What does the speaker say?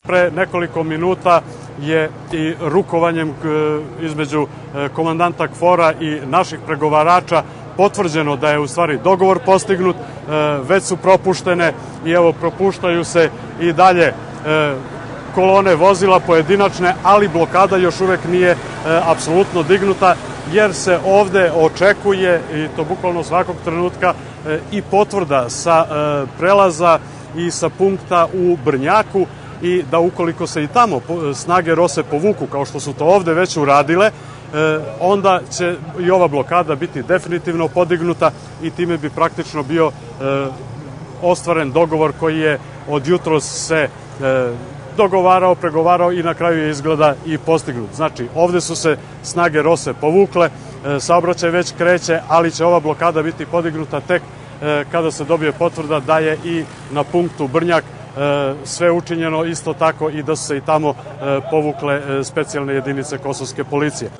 pre nekoliko minuta je i rukovanjem između komandanta KFOR-a i naših pregovarača potvrđeno da je u stvari dogovor postignut, već su propuštene i evo propuštaju se i dalje kolone vozila pojedinačne, ali blokada još uvek nije apsolutno dignuta, jer se ovde očekuje, i to bukvalno svakog trenutka, i potvrda sa prelaza i sa punkta u Brnjaku, i da ukoliko se i tamo snage ROSE povuku, kao što su to ovde već uradile, onda će i ova blokada biti definitivno podignuta i time bi praktično bio ostvaren dogovor koji je od jutros se dogovarao, pregovarao i na kraju je izgleda i postignut. Znači, ovde su se snage ROSE povukle, saobraćaj već kreće, ali će ova blokada biti podignuta tek kada se dobije potvrda da je i na punktu Brnjak sve učinjeno isto tako i da su se i tamo povukle specijalne jedinice kosovske policije.